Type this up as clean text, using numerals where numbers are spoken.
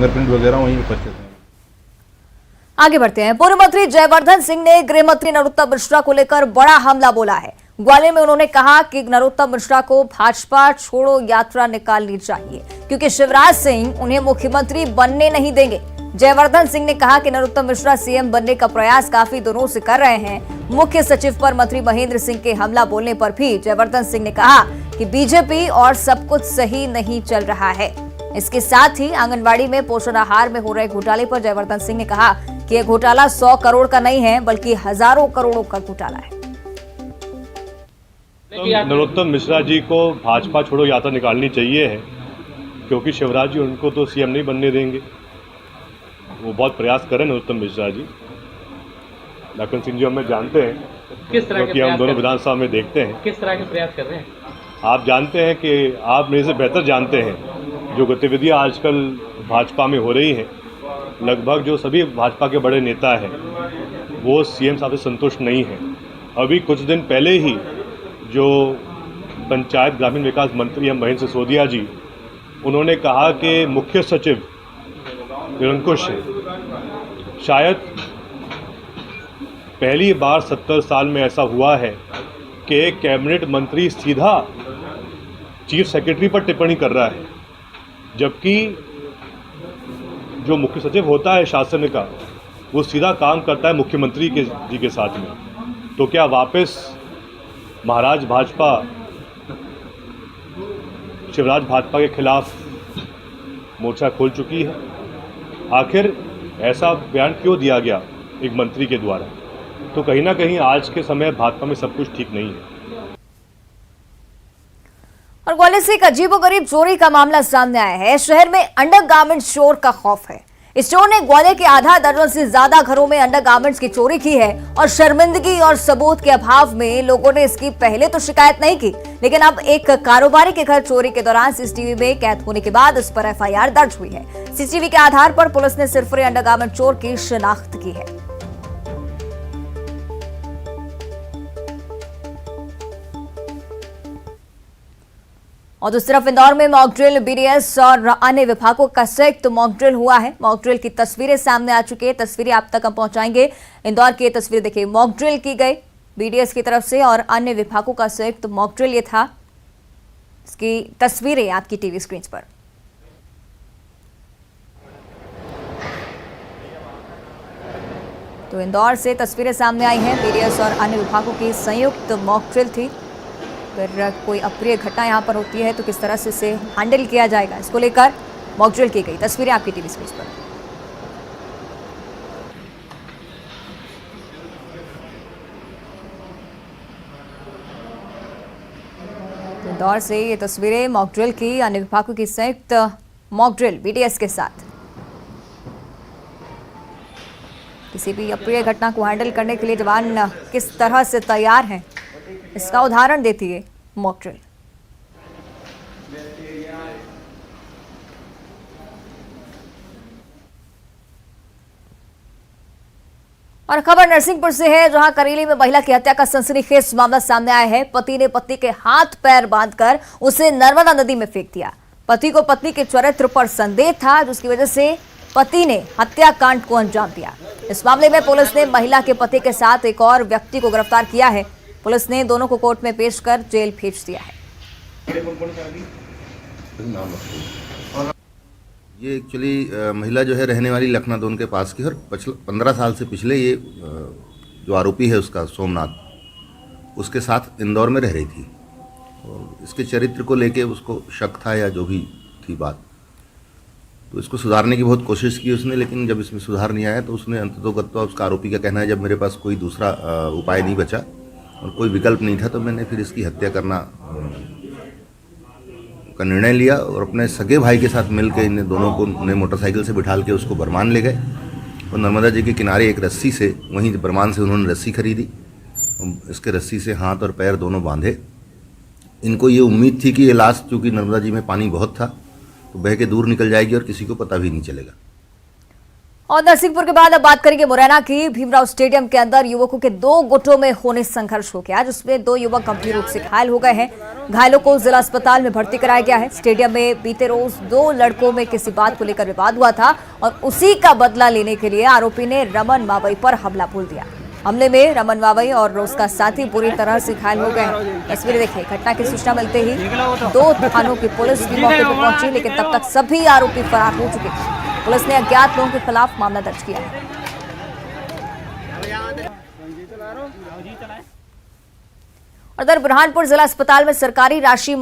Fingerprint वगैरह वहीं पर परचेज हैं। आगे बढ़ते हैं। पूर्व मंत्री जयवर्धन सिंह ने गृह मंत्री नरोत्तम मिश्रा को लेकर बड़ा हमला बोला है। ग्वालियर में उन्होंने कहा कि नरोत्तम मिश्रा को भाजपा छोड़ो यात्रा निकालनी चाहिए क्योंकि शिवराज सिंह उन्हें मुख्यमंत्री बनने नहीं देंगे। जयवर्धन सिंह ने कहा कि नरोत्तम मिश्रा सीएम बनने का प्रयास काफी दिनों से कर रहे हैं। मुख्य सचिव पर मंत्री महेंद्र सिंह के हमला बोलने पर भी जयवर्धन सिंह ने कहा कि बीजेपी और सब कुछ सही नहीं चल रहा है। इसके साथ ही आंगनबाड़ी में पोषण आहार में हो रहे घोटाले पर जयवर्धन सिंह ने कहा कि यह घोटाला 100 करोड़ का नहीं है बल्कि हजारों करोड़ों का घोटाला है। नरोत्तम मिश्रा जी को भाजपा छोड़ो यात्रा निकालनी चाहिए है क्योंकि शिवराज जी उनको तो सीएम नहीं बनने देंगे। वो बहुत प्रयास करें नरोत्तम मिश्रा जी। लखन सिंह जी हमें जानते हैं किस तरह क्योंकि हम दोनों विधानसभा में देखते हैं किस तरह के प्रयास कर रहे हैं। आप जानते हैं कि आप मेरे से बेहतर जानते हैं जो गतिविधियां आजकल भाजपा में हो रही हैं। लगभग जो सभी भाजपा के बड़े नेता हैं वो सीएम साहब से संतुष्ट नहीं हैं। अभी कुछ दिन पहले ही जो पंचायत ग्रामीण विकास मंत्री हैं महेंद्र सिसोदिया जी, उन्होंने कहा कि मुख्य सचिव निरंकुश है। शायद पहली बार 70 साल में ऐसा हुआ है कि एक कैबिनेट मंत्री सीधा चीफ सेक्रेटरी पर टिप्पणी कर रहा है, जबकि जो मुख्य सचिव होता है शासन का वो सीधा काम करता है मुख्यमंत्री जी के साथ में। तो क्या वापस महाराज भाजपा शिवराज भाजपा के खिलाफ मोर्चा खोल चुकी है? आखिर ऐसा बयान क्यों दिया गया एक मंत्री के द्वारा? तो कहीं ना कहीं आज के समय भाजपा में सब कुछ ठीक नहीं है। और ग्वालियर से एक अजीबोगरीब चोरी का मामला सामने आया है। शहर में अंडरगारमेंट चोर का खौफ है। इस चोर ने ग्वालियर के आधा दर्जन से ज्यादा घरों में अंडरगारमेंट्स की चोरी की है और शर्मिंदगी और सबूत के अभाव में लोगों ने इसकी पहले तो शिकायत नहीं की, लेकिन अब एक कारोबारी के घर चोरी के दौरान सीसीटीवी में कैद होने के बाद इस पर एफआईआर दर्ज हुई है। सीसीटीवी के आधार पर पुलिस ने सिरफुरे अंडरगारमेंट चोर की शिनाख्त की है। और दूसरी तरफ इंदौर में मॉकड्रिल, बीडीएस और अन्य विभागों का संयुक्त मॉकड्रिल हुआ है। मॉकड्रिल की तस्वीरें सामने आ चुकी है। तस्वीरें आप तक हम पहुंचाएंगे। इंदौर की तस्वीरें देखिए, मॉकड्रिल की गई बीडीएस की तरफ से और अन्य विभागों का संयुक्त मॉकड्रिल ये था। इसकी तस्वीरें आपकी टीवी स्क्रीन पर। तो इंदौर से तस्वीरें सामने आई हैं। बीडीएस और अन्य विभागों की संयुक्त मॉकड्रिल थी। अगर कोई अप्रिय घटना यहाँ पर होती है तो किस तरह से इसे हैंडल किया जाएगा, इसको लेकर मॉकड्रिल की गई। तस्वीरें आपकी टीवी स्क्रीन पर। इंदौर से ये तस्वीरें मॉकड्रिल की, अन्य विभागों की संयुक्त मॉकड्रिल बीडीएस के साथ। किसी भी अप्रिय घटना को हैंडल करने के लिए जवान किस तरह से तैयार हैं, इसका उदाहरण देती है मॉकड्रिल। और खबर नरसिंहपुर से है, जहां करेली में महिला की हत्या का सनसनीखेज मामला सामने आया है। पति ने पत्नी के हाथ पैर बांधकर उसे नर्मदा नदी में फेंक दिया। पति को पत्नी के चरित्र पर संदेह था, जिसकी वजह से पति ने हत्याकांड को अंजाम दिया। इस मामले में पुलिस ने महिला के पति के साथ एक और व्यक्ति को गिरफ्तार किया है। पुलिस ने दोनों को कोर्ट में पेश कर जेल भेज दिया है। ये एक्चुअली महिला जो है रहने वाली लखनादौन के पास की, और 15 साल से पिछले ये जो आरोपी है उसका सोमनाथ, उसके साथ इंदौर में रह रही थी। और इसके चरित्र को लेके उसको शक था या जो भी थी बात, तो इसको सुधारने की बहुत कोशिश की उसने, लेकिन जब इसमें सुधार नहीं आया तो उसने अंततोगत्वा, उसका आरोपी का कहना है, जब मेरे पास कोई दूसरा उपाय नहीं बचा और कोई विकल्प नहीं था तो मैंने फिर इसकी हत्या करना का निर्णय लिया और अपने सगे भाई के साथ मिलकर इन दोनों को उन्हें मोटरसाइकिल से बिठाल के उसको बरमान ले गए और नर्मदा जी के किनारे एक रस्सी से, वहीं बरमान से उन्होंने रस्सी खरीदी, इसके रस्सी से हाथ और पैर दोनों बांधे। इनको ये उम्मीद थी कि ये लाश, चूँकि नर्मदा जी में पानी बहुत था, तो बह के दूर निकल जाएगी और किसी को पता भी नहीं चलेगा। और नरसिंहपुर के बाद अब बात करेंगे मुरैना की। भीमराव स्टेडियम के अंदर युवकों के 2 गुटों में होने संघर्ष हो गया, जिसमें 2 युवक गंभीर रूप से घायल हो गए हैं। घायलों को जिला अस्पताल में भर्ती कराया गया है। स्टेडियम में बीते रोज 2 लड़कों में किसी बात को लेकर विवाद हुआ था और उसी का बदला लेने के लिए आरोपी ने रमन मावई पर हमला बोल दिया। हमले में रमन मावई और उसका साथी बुरी तरह से घायल हो गए। तस्वीरें देखिए। घटना की सूचना मिलते ही 2 थानों की पुलिस भी मौके पर पहुंची, लेकिन तब तक सभी आरोपी फरार हो चुके थे। पुलिस ने अज्ञात लोगों के खिलाफ मामला दर्ज किया है। उधर बुरहानपुर जिला अस्पताल में सरकारी राशि